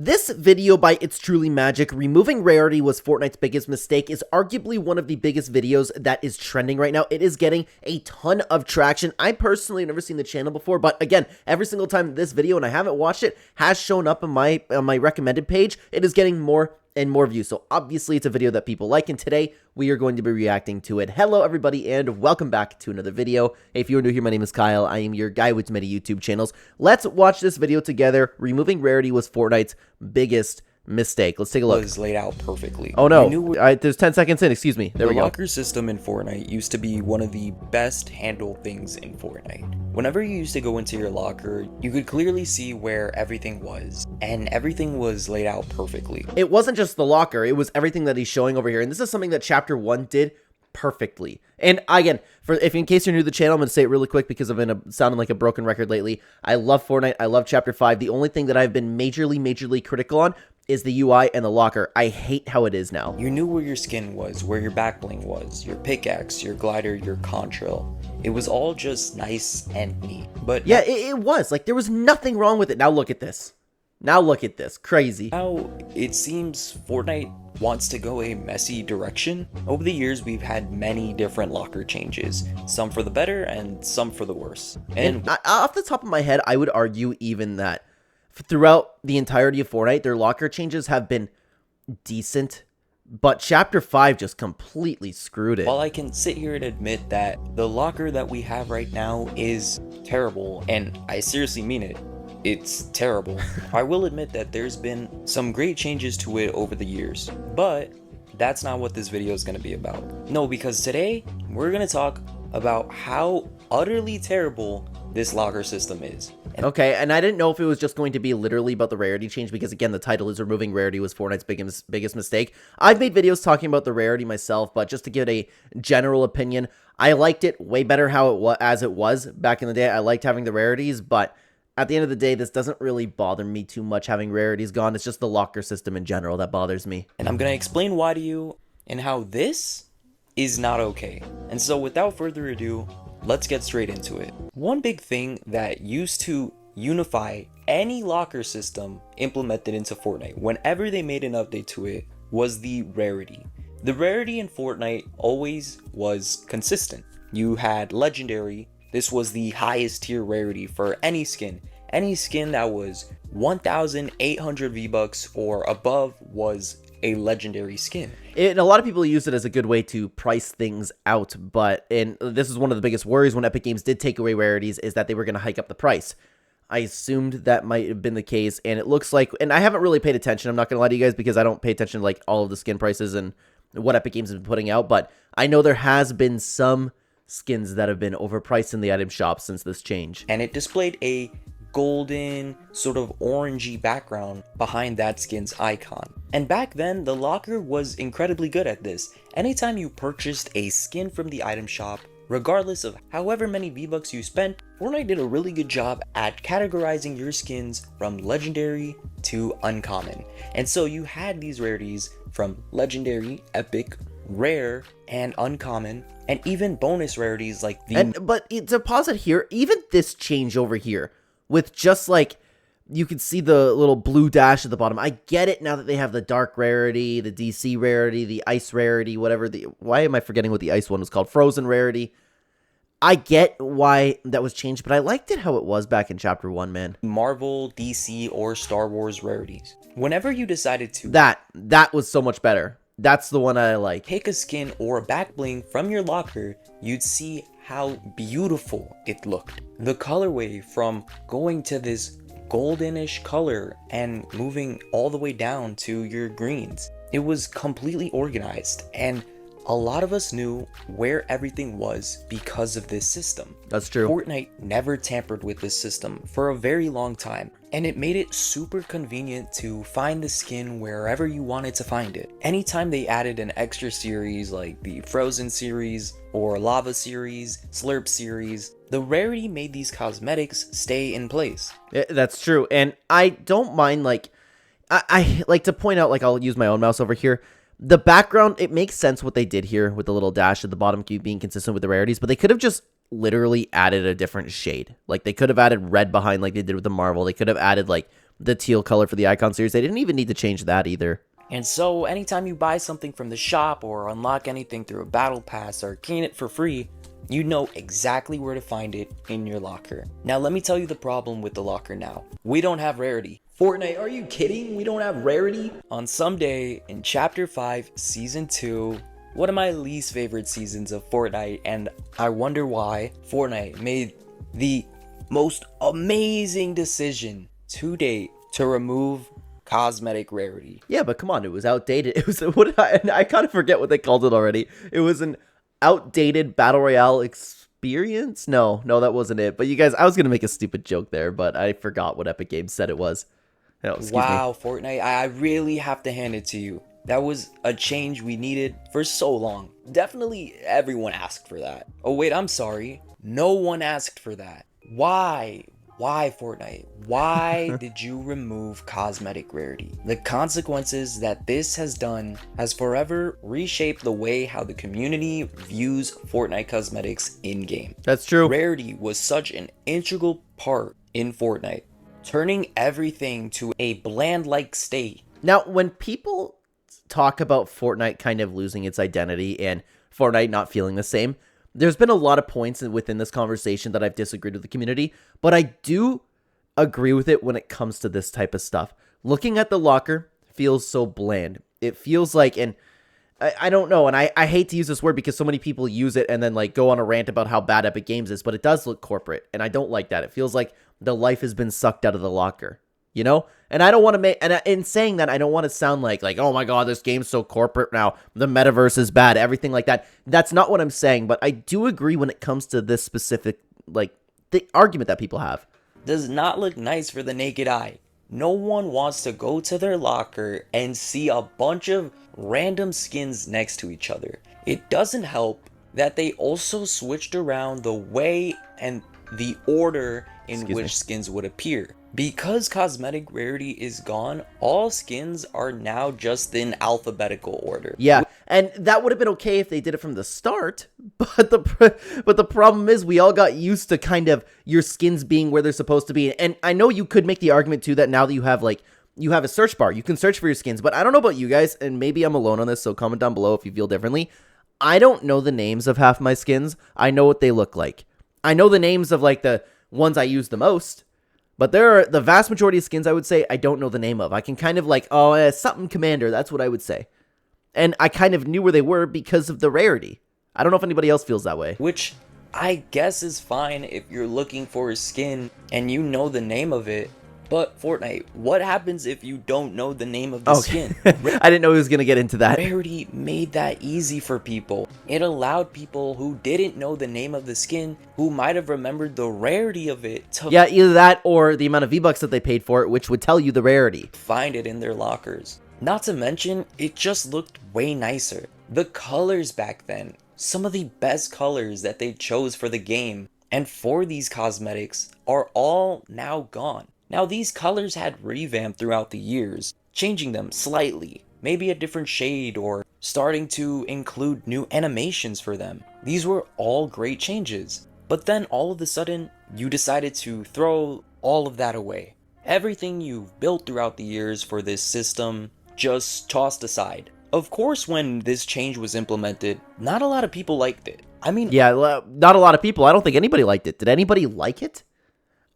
This video by ItsTrulyMystic, removing Rarity was Fortnite's biggest mistake, is arguably one of the biggest videos that is trending right now. It is getting a ton of traction. I personally have never seen the channel before, but again, every single time this video, and I haven't watched it, has shown up on my recommended page, it is getting more and more views. So obviously it's a video that people like, and today we are going to be reacting to it. Hello everybody, and welcome back to another video. If you're new here, my name is Kyle. I am your guy with many YouTube channels. Let's watch this video together. Removing Rarity was Fortnite's biggest mistake. Let's take a look. Was laid out perfectly. Oh no, there's 10 seconds in, excuse me. There we go. The locker system in Fortnite used to be one of the best handled things in Fortnite. Whenever you used to go into your locker, you could clearly see where everything was, and everything was laid out perfectly. It wasn't just the locker, it was everything that he's showing over here, and this is something that Chapter 1 did perfectly. And again, if in case you're new to the channel, I'm going to say it really quick because I've been sounding like a broken record lately. I love Fortnite, I love Chapter 5. The only thing that I've been majorly critical on is the UI and the locker. I hate how it is now. You knew where your skin was, where your back bling was, your pickaxe, your glider, your contrail. It was all just nice and neat. But yeah, it was. Like, there was nothing wrong with it. Now look at this. Now look at this. Crazy. Now, it seems Fortnite wants to go a messy direction. Over the years, we've had many different locker changes. Some for the better and some for the worse. And off the top of my head, I would argue even that throughout the entirety of Fortnite, their locker changes have been decent, but Chapter 5 just completely screwed it. While I can sit here and admit that the locker that we have right now is terrible, and I seriously mean it, it's terrible, I will admit that there's been some great changes to it over the years, but that's not what this video is going to be about. No, because today we're going to talk about how utterly terrible this locker system is. Okay, and I didn't know if it was just going to be literally about the Rarity change, because again, the title is Removing Rarity was Fortnite's biggest mistake. I've made videos talking about the Rarity myself, but just to give a general opinion, I liked it way better as it was back in the day. I liked having the Rarities, but at the end of the day, this doesn't really bother me too much having Rarities gone. It's just the locker system in general that bothers me. And I'm going to explain why to you and how this is not okay. And so without further ado, let's get straight into it. One big thing that used to unify any locker system implemented into Fortnite whenever they made an update to it was the Rarity. The Rarity in Fortnite always was consistent. You had Legendary. This was the highest tier Rarity for any skin. Any skin that was 1,800 V-Bucks or above was a legendary skin. And a lot of people use it as a good way to price things out, and this is one of the biggest worries when Epic Games did take away Rarities, is that they were going to hike up the price. I assumed that might have been the case, and it looks like, and I haven't really paid attention, I'm not going to lie to you guys, because I don't pay attention to like all of the skin prices and what Epic Games has been putting out, but I know there has been some skins that have been overpriced in the item shop since this change. And it displayed a golden, sort of orangey background behind that skin's icon. And back then, the locker was incredibly good at this. Anytime you purchased a skin from the item shop, regardless of however many V-Bucks you spent, Fortnite did a really good job at categorizing your skins from legendary to uncommon. And so you had these rarities from legendary, epic, rare, and uncommon, and even bonus rarities like the... But to pause it here, even this change over here, with just like, you can see the little blue dash at the bottom. I get it now that they have the dark rarity, the DC rarity, the ice rarity, whatever why am I forgetting what the ice one was called? Frozen rarity. I get why that was changed, but I liked it how it was back in Chapter 1, man. Marvel, DC, or Star Wars rarities. Whenever you decided to... That was so much better. That's the one I like. Pick a skin or a back bling from your locker, you'd see how beautiful it looked. The colorway from going to this goldenish color and moving all the way down to your greens. It was completely organized, and a lot of us knew where everything was because of this system. That's true. Fortnite never tampered with this system for a very long time, and it made it super convenient to find the skin wherever you wanted to find it. Anytime they added an extra series like the Frozen series or Lava series, Slurp series, the Rarity made these cosmetics stay in place. Yeah, that's true, and I don't mind, like, I like to point out, like, I'll use my own mouse over here. The background, it makes sense what they did here with the little dash at the bottom being consistent with the rarities, but they could have just literally added a different shade. Like, they could have added red behind like they did with the Marvel. They could have added, like, the teal color for the icon series. They didn't even need to change that either. And so anytime you buy something from the shop or unlock anything through a battle pass or gain it for free, you know exactly where to find it in your locker. Now let me tell you the problem with the locker now. We don't have Rarity. Fortnite, are you kidding? We don't have Rarity? On some day in Chapter 5, Season 2, one of my least favorite seasons of Fortnite, and I wonder why, Fortnite made the most amazing decision to date to remove cosmetic Rarity. Yeah, but come on, it was outdated. It was, I kind of forget what they called it already. It was an outdated battle royale experience. No, that wasn't it. But you guys, I was gonna make a stupid joke there, but I forgot what Epic Games said it was. No, wow, Fortnite, I really have to hand it to you. That was a change we needed for so long. Definitely everyone asked for that. Oh wait, I'm sorry. No one asked for that. Why? Why, Fortnite? Why did you remove cosmetic Rarity? The consequences that this has done has forever reshaped the way how the community views Fortnite cosmetics in-game. That's true. Rarity was such an integral part in Fortnite, turning everything to a bland-like state. Now, when people talk about Fortnite kind of losing its identity and Fortnite not feeling the same, there's been a lot of points within this conversation that I've disagreed with the community, but I do agree with it when it comes to this type of stuff. Looking at the locker feels so bland. It feels like, and I don't know, and I hate to use this word because so many people use it and then like go on a rant about how bad Epic Games is, but it does look corporate, and I don't like that. It feels like the life has been sucked out of the locker, you know? And I don't want to make, and in saying that, I don't want to sound like, oh my god, this game's so corporate now, the metaverse is bad, everything like that. That's not what I'm saying, but I do agree when it comes to this specific, like, the argument that people have. Does not look nice for the naked eye. No one wants to go to their locker and see a bunch of random skins next to each other. It doesn't help that they also switched around the way and the order in which skins would appear. Because cosmetic Rarity is gone, all skins are now just in alphabetical order. Yeah, and that would have been okay if they did it from the start, but the problem is we all got used to kind of your skins being where they're supposed to be. And I know you could make the argument too that now that you have a search bar, you can search for your skins, but I don't know about you guys, and maybe I'm alone on this, so comment down below if you feel differently. I don't know the names of half my skins. I know what they look like. I know the names of like the ones I use the most. But there are the vast majority of skins I would say I don't know the name of. I can kind of like, something commander, that's what I would say. And I kind of knew where they were because of the rarity. I don't know if anybody else feels that way. Which I guess is fine if you're looking for a skin and you know the name of it. But Fortnite, what happens if you don't know the name of the skin? I didn't know he was going to get into that. Rarity made that easy for people. It allowed people who didn't know the name of the skin, who might have remembered the rarity of it, to either that or the amount of V-Bucks that they paid for it, which would tell you the rarity. Find it in their lockers. Not to mention, it just looked way nicer. The colors back then, some of the best colors that they chose for the game and for these cosmetics are all now gone. Now, these colors had revamped throughout the years, changing them slightly, maybe a different shade or starting to include new animations for them. These were all great changes, but then all of a sudden, you decided to throw all of that away. Everything you've built throughout the years for this system just tossed aside. Of course, when this change was implemented, not a lot of people liked it. I mean, yeah, not a lot of people. I don't think anybody liked it. Did anybody like it?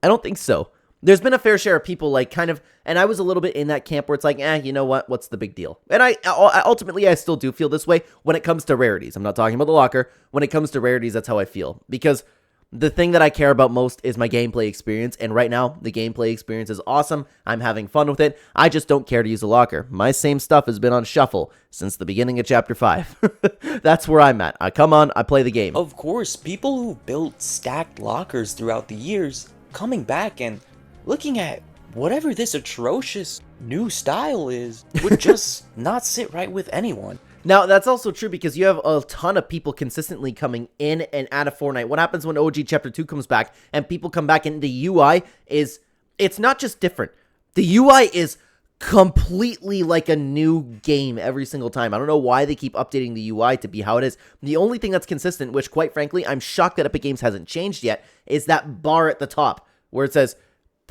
I don't think so. There's been a fair share of people like kind of, and I was a little bit in that camp where it's like, you know what? What's the big deal? And I ultimately, I still do feel this way when it comes to rarities. I'm not talking about the locker. When it comes to rarities, that's how I feel. Because the thing that I care about most is my gameplay experience. And right now, the gameplay experience is awesome. I'm having fun with it. I just don't care to use a locker. My same stuff has been on shuffle since the beginning of Chapter 5. That's where I'm at. I come on, I play the game. Of course, people who built stacked lockers throughout the years, coming back and looking at whatever this atrocious new style is would just not sit right with anyone. Now, that's also true because you have a ton of people consistently coming in and out of Fortnite. What happens when OG Chapter 2 comes back and people come back and the UI is, it's not just different. The UI is completely like a new game every single time. I don't know why they keep updating the UI to be how it is. The only thing that's consistent, which quite frankly, I'm shocked that Epic Games hasn't changed yet, is that bar at the top where it says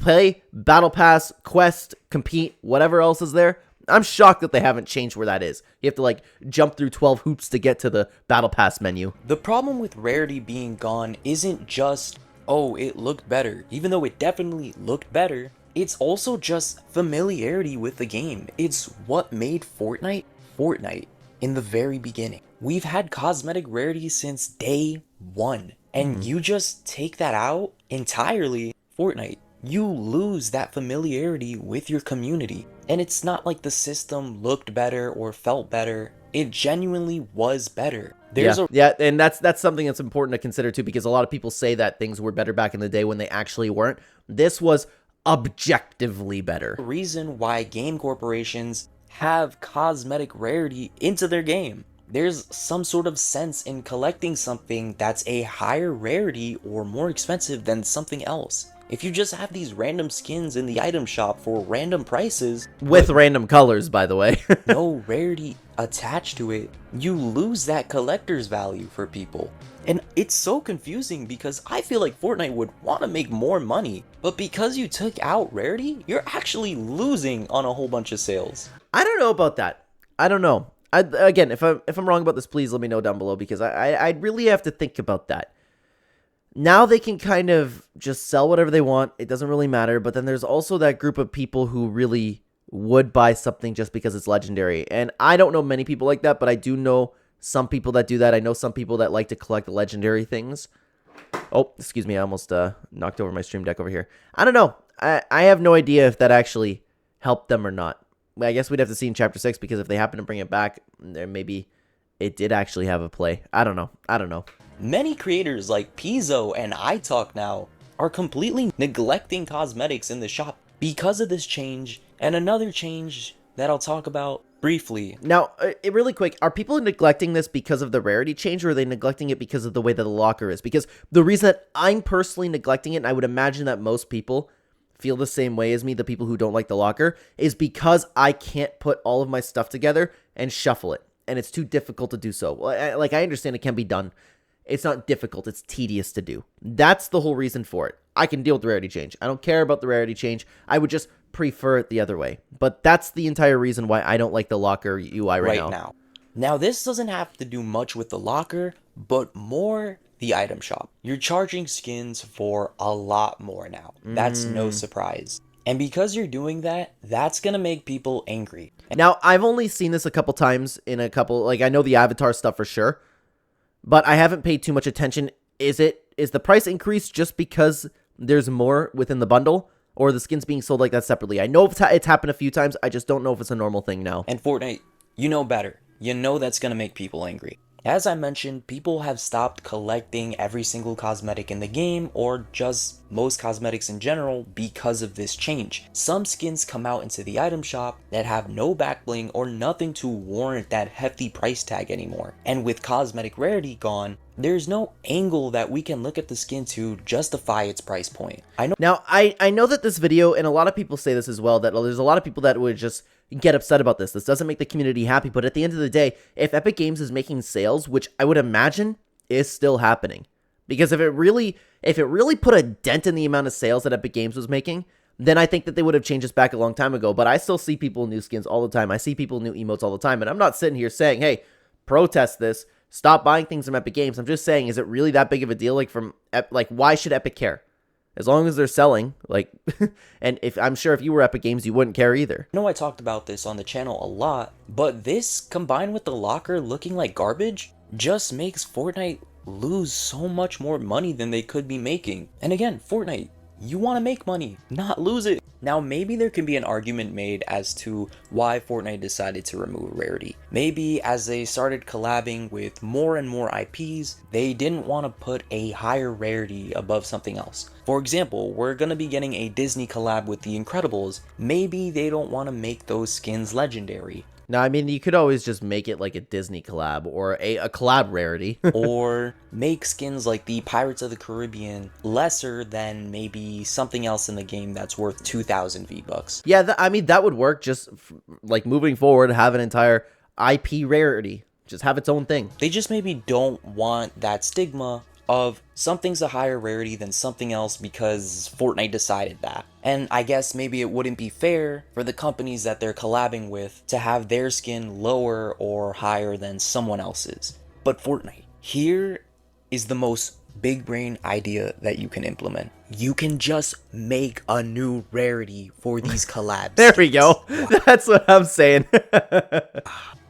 play, battle pass, quest, compete, whatever else is there. I'm shocked that they haven't changed where that is. You have to like jump through 12 hoops to get to the battle pass menu. The problem with Rarity being gone isn't just, oh, it looked better, even though it definitely looked better. It's also just familiarity with the game. It's what made Fortnite Fortnite in the very beginning. We've had cosmetic rarity since day one, and you just take that out entirely, Fortnite. You lose that familiarity with your community. And it's not like the system looked better or felt better. It genuinely was better. Yeah, and that's something that's important to consider too, because a lot of people say that things were better back in the day when they actually weren't. This was objectively better. Reason why game corporations have cosmetic rarity into their game. There's some sort of sense in collecting something that's a higher rarity or more expensive than something else. If you just have these random skins in the item shop for random prices with random colors, by the way, no rarity attached to it, you lose that collector's value for people. And it's so confusing because I feel like Fortnite would want to make more money, but because you took out rarity, you're actually losing on a whole bunch of sales. I don't know about that. I don't know. Again, if I'm wrong about this, please let me know down below, because I really have to think about that. Now they can kind of just sell whatever they want. It doesn't really matter. But then there's also that group of people who really would buy something just because it's legendary. And I don't know many people like that, but I do know some people that do that. I know some people that like to collect the legendary things. Oh, excuse me. I almost knocked over my stream deck over here. I don't know. I have no idea if that actually helped them or not. I guess we'd have to see in Chapter 6, because if they happen to bring it back, then maybe it did actually have a play. I don't know. Many creators like Pizzo and iTalk now are completely neglecting cosmetics in the shop because of this change, and another change that I'll talk about briefly. Now, really quick, are people neglecting this because of the rarity change, or are they neglecting it because of the way that the locker is? Because the reason that I'm personally neglecting it, and I would imagine that most people feel the same way as me, the people who don't like the locker, is because I can't put all of my stuff together and shuffle it, and it's too difficult to do so. Like, I understand it can be done. It's not difficult. It's tedious to do. That's the whole reason for it. I can deal with the rarity change. I don't care about the rarity change. I would just prefer it the other way. But that's the entire reason why I don't like the locker UI right now. Now, this doesn't have to do much with the locker, but more the item shop. You're charging skins for a lot more now. That's no surprise. And because you're doing that, that's going to make people angry. Now, I've only seen this a couple times in a couple, like, I know the avatar stuff for sure, but I haven't paid too much attention. Is the price increase just because there's more within the bundle, or are the skins being sold like that separately? I know it's happened a few times. I just don't know if it's a normal thing now. And Fortnite, you know better. You know that's going to make people angry. As I mentioned, people have stopped collecting every single cosmetic in the game, or just most cosmetics in general, because of this change. Some skins come out into the item shop that have no back bling or nothing to warrant that hefty price tag anymore. And with cosmetic rarity gone, there's no angle that we can look at the skin to justify its price point. Now, I know that this video, and a lot of people say this as well, that there's a lot of people that would just get upset about this. This doesn't make the community happy, but at the end of the day, if Epic Games is making sales, which I would imagine is still happening, because if it really put a dent in the amount of sales that Epic Games was making, then I think that they would have changed this back a long time ago. But I still see people new skins all the time. I see people new emotes all the time, and I'm not sitting here saying, hey, protest this, stop buying things from Epic Games. I'm just saying, is it really that big of a deal? Like, why should Epic care? As long as they're selling, like, and I'm sure if you were Epic Games, you wouldn't care either. I know I talked about this on the channel a lot, but this, combined with the locker looking like garbage, just makes Fortnite lose so much more money than they could be making. And again, Fortnite, you want to make money, not lose it. Now, maybe there can be an argument made as to why Fortnite decided to remove Rarity. Maybe as they started collabing with more and more IPs, they didn't want to put a higher rarity above something else. For example, we're going to be getting a Disney collab with The Incredibles. Maybe they don't want to make those skins legendary. Now, I mean, you could always just make it like a Disney collab or a collab rarity. Or make skins like the Pirates of the Caribbean lesser than maybe something else in the game that's worth 2,000 V-Bucks. Yeah, I mean, that would work. Just like moving forward, have an entire IP rarity. Just have its own thing. They just maybe don't want that stigma of something's a higher rarity than something else because Fortnite decided that. And I guess maybe it wouldn't be fair for the companies that they're collabing with to have their skin lower or higher than someone else's. But Fortnite, here is the most big brain idea that you can implement. You can just make a new rarity for these collabs. There we go. That's what I'm saying.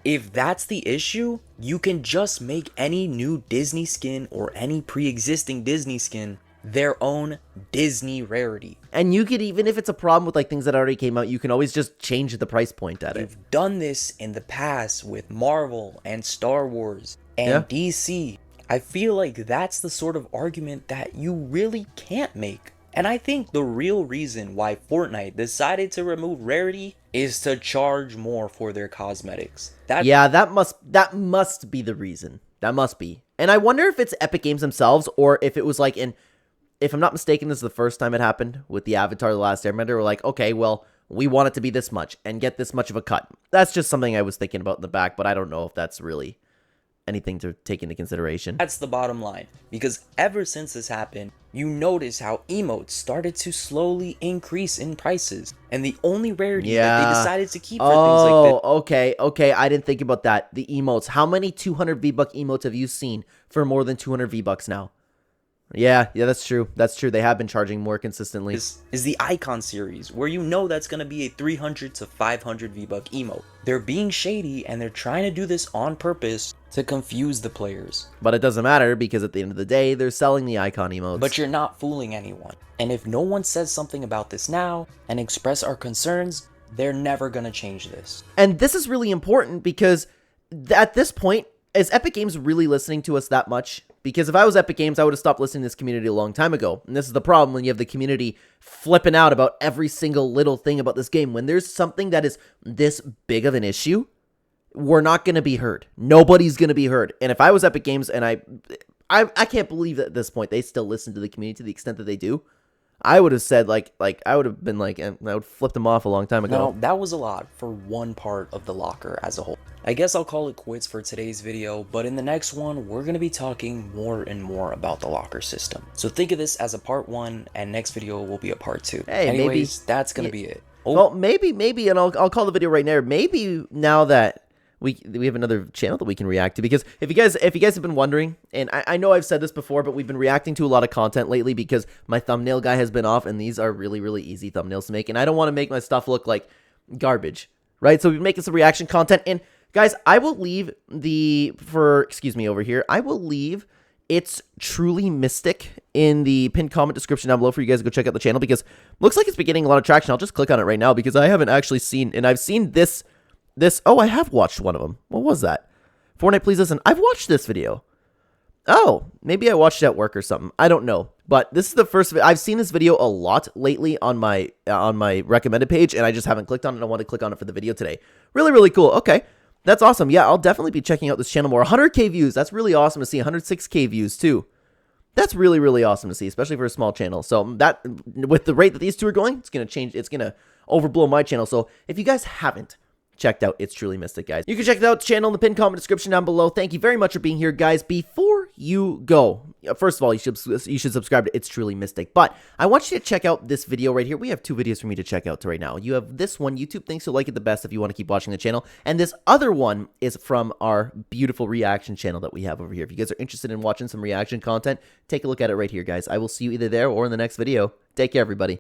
If that's the issue, you can just make any new Disney skin or any pre-existing Disney skin their own Disney rarity. And you could, even if it's a problem with like things that already came out, you can always just change the price point at it. You've done this in the past with Marvel and Star Wars and DC. I feel like that's the sort of argument that you really can't make. And I think the real reason why Fortnite decided to remove rarity is to charge more for their cosmetics. That must be the reason. That must be. And I wonder if it's Epic Games themselves, or if it was like if I'm not mistaken, this is the first time it happened with the Avatar: The Last Airbender. We're like, okay, well, we want it to be this much and get this much of a cut. That's just something I was thinking about in the back, but I don't know if that's really anything to take into consideration. That's the bottom line, because ever since this happened, you notice how emotes started to slowly increase in prices, and the only rarity that they decided to keep for things like this. Okay, I didn't think about that. The emotes. How many 200 V-Buck emotes have you seen for more than 200 V-Bucks now? Yeah, that's true. That's true. They have been charging more consistently. Is the Icon series, where you know that's going to be a 300 to 500 V-Buck emote. They're being shady, and they're trying to do this on purpose to confuse the players. But it doesn't matter, because at the end of the day, they're selling the Icon emotes. But you're not fooling anyone. And if no one says something about this now and express our concerns, they're never going to change this. And this is really important, because at this point, is Epic Games really listening to us that much? Because if I was Epic Games, I would have stopped listening to this community a long time ago. And this is the problem when you have the community flipping out about every single little thing about this game. When there's something that is this big of an issue, we're not going to be heard. Nobody's going to be heard. And if I was Epic Games, and I can't believe that at this point they still listen to the community to the extent that they do, I would have said, I would have been like, I would flip them off a long time ago. Now, that was a lot for one part of the locker as a whole. I guess I'll call it quits for today's video, but in the next one, we're going to be talking more and more about the locker system. So think of this as a part 1, and next video will be a part 2. Hey, anyways, that's going to be it. Oh. Well, maybe, and I'll call the video right now. Maybe now that we have another channel that we can react to, because if you guys have been wondering, and I know I've said this before, but we've been reacting to a lot of content lately because my thumbnail guy has been off, and these are really, really easy thumbnails to make, and I don't want to make my stuff look like garbage, right? So we've been making some reaction content, and guys, I will leave over here, I will leave ItsTrulyMystic in the pinned comment description down below for you guys to go check out the channel, because it looks like it's been getting a lot of traction. I'll just click on it right now, because I haven't actually seen, and I've seen this, oh, I have watched one of them. What was that? Fortnite, please listen. I've watched this video. Oh, maybe I watched it at work or something. I don't know. But this is the first, I've seen this video a lot lately on my recommended page, and I just haven't clicked on it. I want to click on it for the video today. Really, really cool. Okay. That's awesome. Yeah, I'll definitely be checking out this channel more. 100K views. That's really awesome to see. 106K views too. That's really, really awesome to see, especially for a small channel. So that, with the rate that these two are going, it's going to change. It's going to overblow my channel. So if you guys haven't checked out ItsTrulyMystic, guys, you can check out the channel in the pinned comment description down below. Thank you very much for being here, guys. Before you go, first of all, you should subscribe to ItsTrulyMystic, but I want you to check out this video right here. We have 2 videos for me to check out right now. You have this one, YouTube thinks you'll like it the best if you want to keep watching the channel, and this other one is from our beautiful reaction channel that we have over here. If you guys are interested in watching some reaction content, take a look at it right here, guys. I will see you either there or in the next video. Take care, everybody.